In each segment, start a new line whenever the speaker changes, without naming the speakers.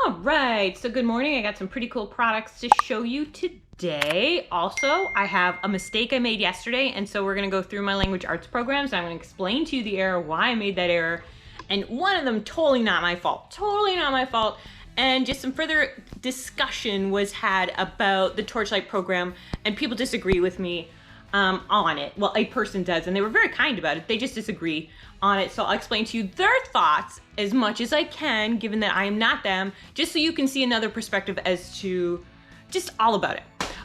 All right, so good morning. I got some pretty cool products to show you today. Also, I have a mistake I made yesterday, and so we're gonna go through my language arts programs. I'm gonna explain to you the error, why I made that error, and one of them totally not my fault. Totally not my fault. And just some further discussion was had about the Torchlight program, and people disagree with me on it. Well, a person does, and they were very kind about it. They just disagree on it. So I'll explain to you their thoughts as much as I can, given that I am not them, just so you can see another perspective as to just all about it.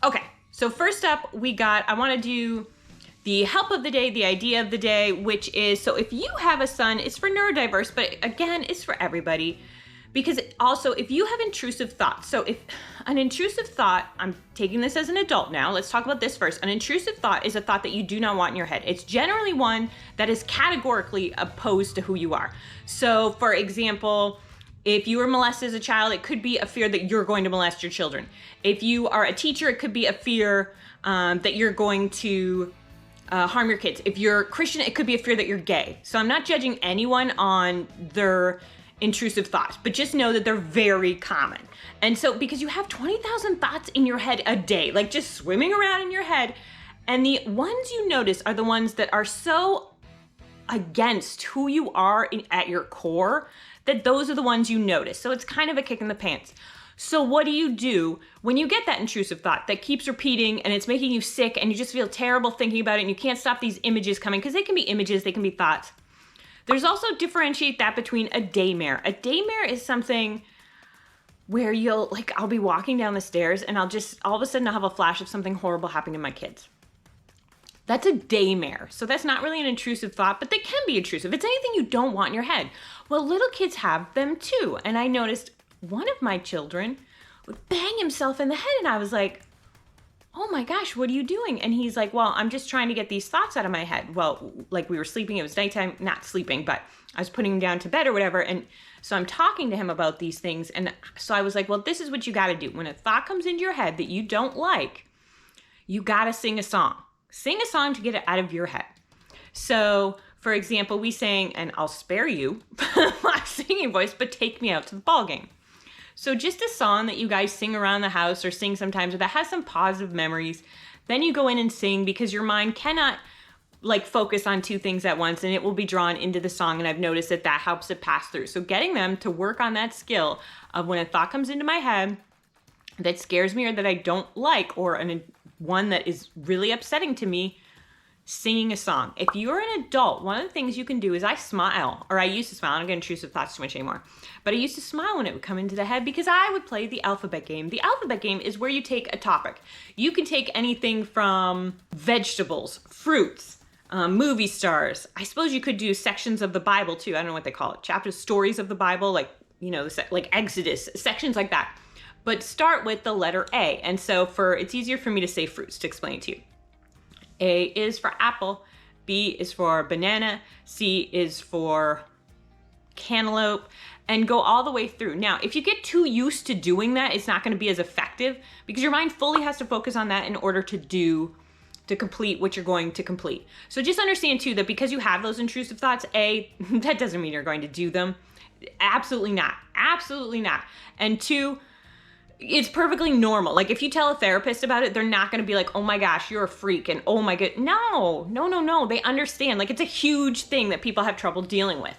Okay, so first up, I want to do the help of the day, the idea of the day, which is, so if you have a son, it's for neurodiverse, but again, it's for everybody. Because also, if you have intrusive thoughts, so if an intrusive thought, I'm taking this as an adult now, let's talk about this first. An intrusive thought is a thought that you do not want in your head. It's generally one that is categorically opposed to who you are. So for example, if you were molested as a child, it could be a fear that you're going to molest your children. If you are a teacher, it could be a fear that you're going to harm your kids. If you're Christian, it could be a fear that you're gay. So I'm not judging anyone on their intrusive thoughts, but just know that they're very common. And so because you have 20,000 thoughts in your head a day, like just swimming around in your head, and the ones you notice are the ones that are so against who you are at your core, that those are the ones you notice. So it's kind of a kick in the pants. So what do you do when you get that intrusive thought that keeps repeating and it's making you sick and you just feel terrible thinking about it and you can't stop these images coming, because they can be images, they can be thoughts. There's also differentiate that between a daymare. A daymare is something where I'll be walking down the stairs and I'll just, all of a sudden I'll have a flash of something horrible happening to my kids. That's a daymare. So that's not really an intrusive thought, but they can be intrusive. It's anything you don't want in your head. Well, little kids have them too. And I noticed one of my children would bang himself in the head and I was like, oh my gosh, what are you doing? And he's like, well, I'm just trying to get these thoughts out of my head. Well, like we were sleeping, it was nighttime, not sleeping, but I was putting him down to bed or whatever. And so I'm talking to him about these things. And so I was like, well, this is what you got to do. When a thought comes into your head that you don't like, you got to sing a song. Sing a song to get it out of your head. So for example, we sang, and I'll spare you my singing voice, but Take Me Out to the Ball Game. So just a song that you guys sing around the house or sing sometimes that has some positive memories. Then you go in and sing, because your mind cannot focus on two things at once and it will be drawn into the song. And I've noticed that helps it pass through. So getting them to work on that skill of when a thought comes into my head that scares me or that I don't like, or one that is really upsetting to me, singing a song. If you're an adult, one of the things you can do is I smile, or I used to smile. I don't get intrusive thoughts too much anymore, but I used to smile when it would come into the head, because I would play the alphabet game. The alphabet game is where you take a topic. You can take anything from vegetables, fruits, movie stars. I suppose you could do sections of the Bible too. I don't know what they call it. Chapters, stories of the Bible, like Exodus, sections like that. But start with the letter A. And so it's easier for me to say fruits to explain it to you. A is for apple, B is for banana, C is for cantaloupe, and go all the way through. Now, if you get too used to doing that, it's not going to be as effective, because your mind fully has to focus on that in order to complete what you're going to complete. So just understand too that because you have those intrusive thoughts, that doesn't mean you're going to do them. Absolutely not. Absolutely not. And two, it's perfectly normal. Like if you tell a therapist about it, they're not going to be like, oh my gosh, you're a freak. And oh my god, no. They understand. Like it's a huge thing that people have trouble dealing with.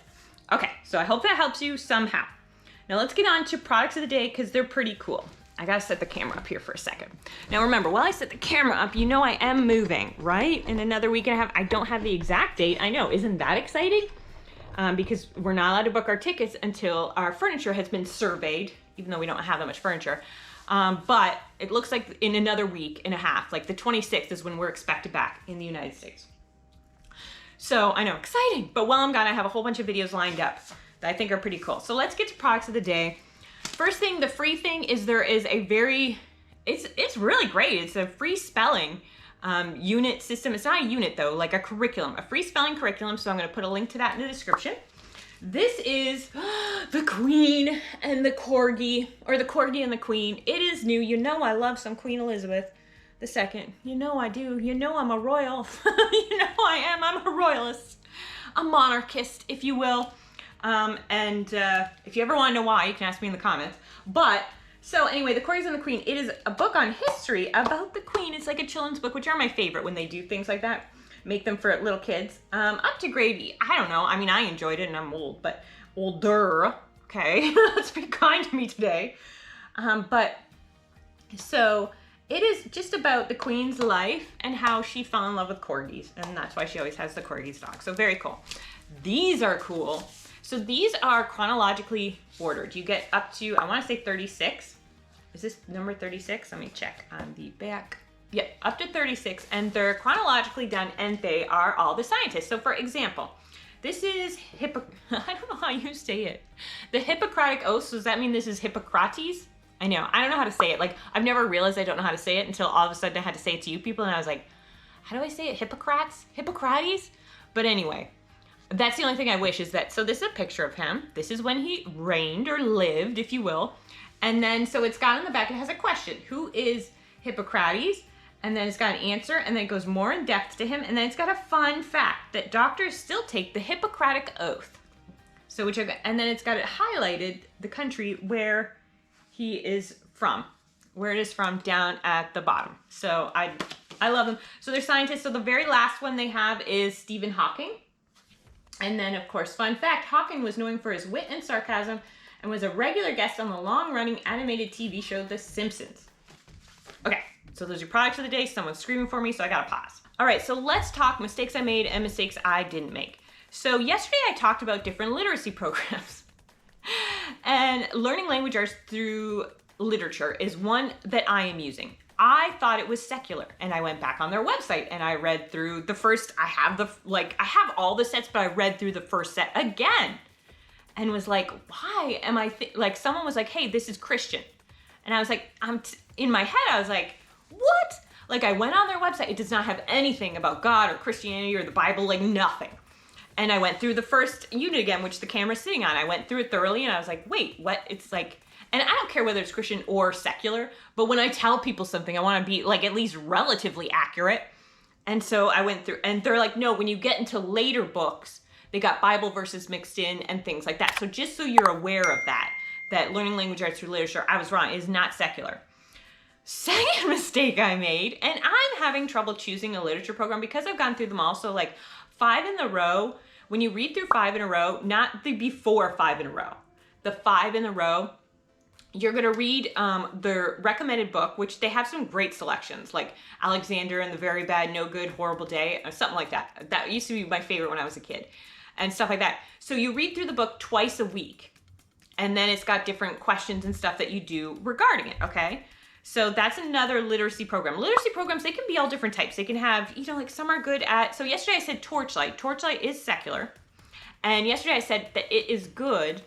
Okay, so I hope that helps you somehow. Now let's get on to products of the day, because they're pretty cool. I gotta set the camera up here for a second. Now remember, while I set the camera up, you know I am moving, right? In another week and a half. I don't have the exact date. I know, isn't that exciting? Because we're not allowed to book our tickets until our furniture has been surveyed, even though we don't have that much furniture. But it looks like in another week and a half, like the 26th is when we're expected back in the United States. So I know, exciting. But while I'm gone, I have a whole bunch of videos lined up that I think are pretty cool. So let's get to products of the day. First thing, the free thing is there is it's really great. It's a free spelling unit system. It's not a unit though, like a curriculum, a free spelling curriculum. So I'm going to put a link to that in the description. This is the Queen and the Corgi, or the Corgi and the Queen. It is new. You know I love some Queen Elizabeth II. You know I do. You know I'm a royal. You know I am. I'm a royalist. A monarchist, if you will. If you ever want to know why, you can ask me in the comments. But, so anyway, The Corgis and the Queen, it is a book on history about the Queen. It's like a children's book, which are my favorite when they do things like that. Make them for little kids. Up to grade, I don't know. I mean, I enjoyed it and I'm old, but older. Okay, let's be kind to me today. So it is just about the Queen's life and how she fell in love with corgis. And that's why she always has the corgis dog. So very cool. These are cool. So these are chronologically ordered. You get up to, I want to say 36. Is this number 36? Let me check on the back. Yeah, up to 36. And they're chronologically done and they are all the scientists. So for example, this is I don't know how you say it. The Hippocratic Oath. So does that mean this is Hippocrates? I know. I don't know how to say it. Like, I've never realized I don't know how to say it until all of a sudden I had to say it to you people. And I was like, how do I say it? Hippocrates? Hippocrates? But anyway, that's the only thing I wish is that, so this is a picture of him. This is when he reigned or lived, if you will. And then, so it's got on the back, it has a question. Who is Hippocrates? And then it's got an answer, and then it goes more in depth to him. And then it's got a fun fact that doctors still take the Hippocratic Oath. So and then it's got it highlighted, the country where he is from, where it is from down at the bottom. So I love them. So they're scientists. So the very last one they have is Stephen Hawking. And then, of course, fun fact, Hawking was known for his wit and sarcasm and was a regular guest on the long-running animated TV show The Simpsons. Okay, so those are your products of the day. Someone's screaming for me, so I gotta pause. All right, so let's talk mistakes I made and mistakes I didn't make. So yesterday I talked about different literacy programs. And learning language arts through literature is one that I am using. I thought it was secular, and I went back on their website and I read through the first, I have all the sets, but I read through the first set again and was like, why am I, like someone was like, hey, this is Christian. And I was like, in my head, I was like, what? Like I went on their website, it does not have anything about God or Christianity or the Bible, like nothing. And I went through the first unit again, which the camera's sitting on. I went through it thoroughly and I was like, wait, what? It's like, and I don't care whether it's Christian or secular, but when I tell people something, I want to be like at least relatively accurate. And so I went through, and they're like, no, when you get into later books, they got Bible verses mixed in and things like that. So just so you're aware of that learning language arts through literature, I was wrong, it is not secular. Second mistake I made, and I'm having trouble choosing a literature program because I've gone through them all. So like 5 in a row, when you read through 5 in a row, not the before 5 in a row, the 5 in a row, you're gonna read their recommended book, which they have some great selections, like Alexander and the Very Bad, No Good, Horrible Day, or something like that. That used to be my favorite when I was a kid, and stuff like that. So you read through the book twice a week, and then it's got different questions and stuff that you do regarding it, okay? So that's another literacy program. Literacy programs, they can be all different types. They can have, you know, like some are good at, so yesterday I said Torchlight. Torchlight is secular, and yesterday I said that it is good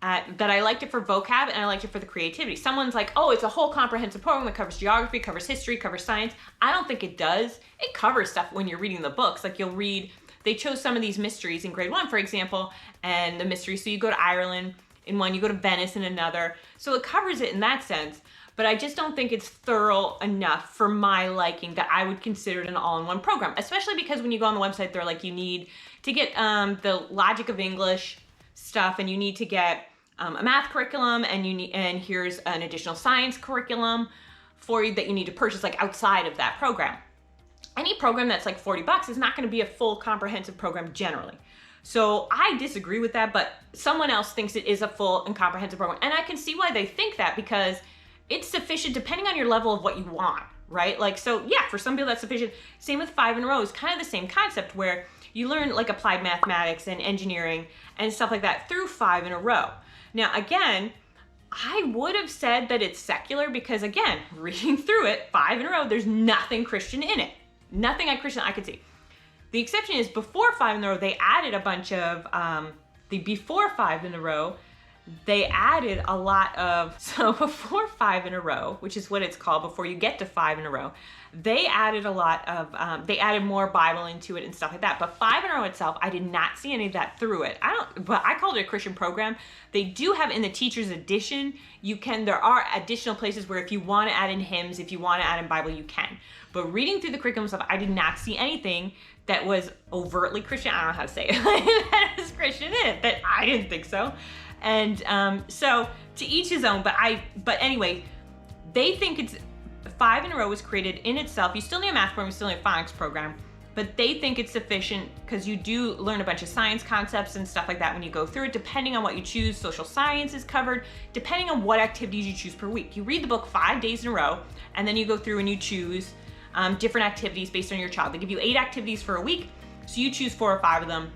that I liked it for vocab and I liked it for the creativity. Someone's like, oh, it's a whole comprehensive program that covers geography, covers history, covers science. I don't think it does. It covers stuff when you're reading the books. Like you'll read, they chose some of these mysteries in grade 1, for example, and the mystery, so you go to Ireland in one, you go to Venice in another. So it covers it in that sense, but I just don't think it's thorough enough for my liking that I would consider it an all-in-one program, especially because when you go on the website, they're like, you need to get the logic of English stuff, and you need to get a math curriculum, and here's an additional science curriculum for you that you need to purchase like outside of that program. Any program that's like $40 is not going to be a full comprehensive program generally. So I disagree with that, but someone else thinks it is a full and comprehensive program. And I can see why they think that, because it's sufficient depending on your level of what you want, right? Like, so yeah, for some people that's sufficient. Same with 5 in a row. It's kind of the same concept where you learn like applied mathematics and engineering and stuff like that through 5 in a row. Now, again, I would have said that it's secular because, again, reading through it 5 in a row, there's nothing Christian in it. Nothing Christian I could see. The exception is before 5 in a row, they added a bunch of, the before 5 in a row, they added a lot of, so before 5 in a row, which is what it's called, before you get to 5 in a row, they added a lot of, they added more Bible into it and stuff like that. But 5 in a row itself, I did not see any of that through it. But I called it a Christian program. They do have in the teacher's edition, there are additional places where if you want to add in hymns, if you want to add in Bible, you can. But reading through the curriculum stuff, I did not see anything that was overtly Christian. I don't know how to say it. That is Christian in it. That I didn't think so. And so to each his own. But anyway, they think it's 5 in a row was created in itself. You still need a math program, you still need a phonics program, but they think it's sufficient because you do learn a bunch of science concepts and stuff like that when you go through it, depending on what you choose. Social science is covered, depending on what activities you choose per week. You read the book 5 days in a row, and then you go through and you choose different activities based on your child. They give you 8 activities for a week, so you choose 4 or 5 of them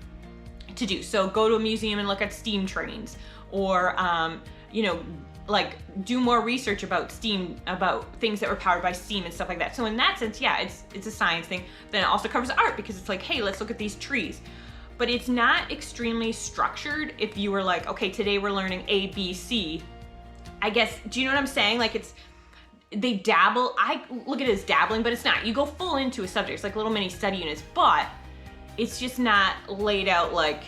to do. So go to a museum and look at STEAM trains, or like do more research about STEAM, about things that were powered by STEAM and stuff like that. So in that sense, yeah, it's a science thing. Then it also covers art because it's like, hey, let's look at these trees. But it's not extremely structured. If you were like, okay, today we're learning A, B, C, I guess, do you know what I'm saying? Like they dabble, I look at it as dabbling, but it's not. You go full into a subject. It's like little mini study units, but it's just not laid out like,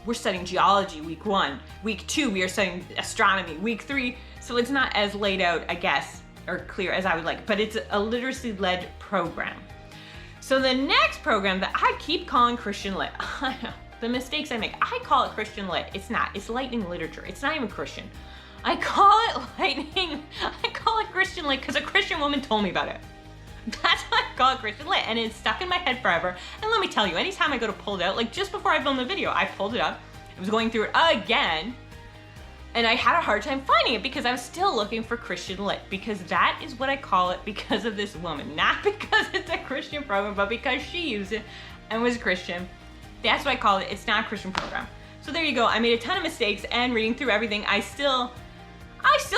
we're studying geology week 1. Week 2, we are studying astronomy. Week 3, so it's not as laid out, I guess, or clear as I would like, but it's a literacy-led program. So the next program that I keep calling Christian Lit, I know, the mistakes I make, I call it Christian Lit. It's not, it's Lightning Literature. It's not even Christian. I call it Lightning, I call it Christian Lit because a Christian woman told me about it. That's why I call it Christian Lit, and it's stuck in my head forever. And let me tell you, anytime I go to pull it out, like just before I filmed the video, I pulled it up. I was going through it again, and I had a hard time finding it because I was still looking for Christian Lit, because that is what I call it because of this woman. Not because it's a Christian program, but because she used it and was Christian. That's what I call it. It's not a Christian program. So there you go. I made a ton of mistakes, and reading through everything, I still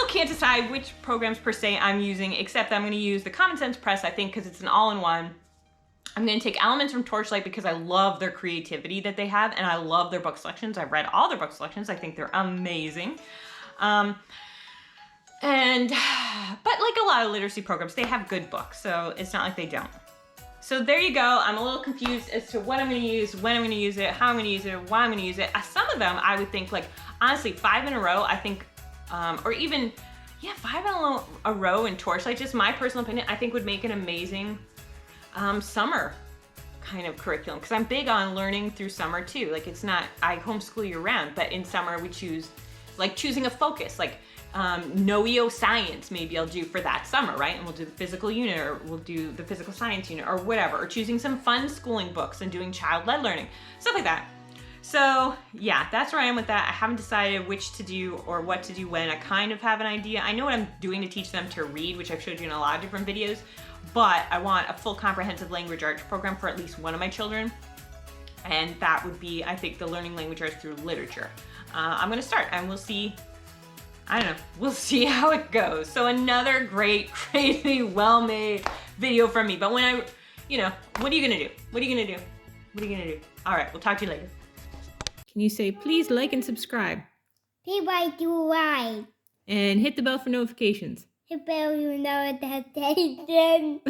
can't decide which programs per se I'm using, except I'm going to use the Common Sense Press, I think, because it's an all-in-one. I'm going to take elements from Torchlight because I love their creativity that they have, and I love their book selections. I've read all their book selections. I think they're amazing. But like a lot of literacy programs, they have good books, so it's not like they don't. So there you go. I'm a little confused as to what I'm going to use, when I'm going to use it, how I'm going to use it, why I'm going to use it. Some of them I would think, like, honestly, 5 in a row, I think, or even, yeah, 5 in a row in Torchlight, just my personal opinion, I think would make an amazing summer kind of curriculum, because I'm big on learning through summer too. Like, it's not, I homeschool year round, but in summer we choose, like choosing a focus, like no-EO science maybe I'll do for that summer, right? And we'll do the physical unit, or we'll do the physical science unit, or whatever, or choosing some fun schooling books and doing child-led learning, stuff like that. So yeah, that's where I am with that. I haven't decided which to do or what to do when. I kind of have an idea. I know what I'm doing to teach them to read, which I've showed you in a lot of different videos, but I want a full comprehensive language arts program for at least one of my children. And that would be, I think, the learning language arts through literature. I'm gonna start, and we'll see, I don't know, we'll see how it goes. So another great, crazy, well-made video from me. But when I, what are you gonna do? What are you gonna do? What are you gonna do? All right, we'll talk to you later. Can you say, please like and subscribe?
Please like you like.
And hit the bell for notifications.
Hit bell for notifications.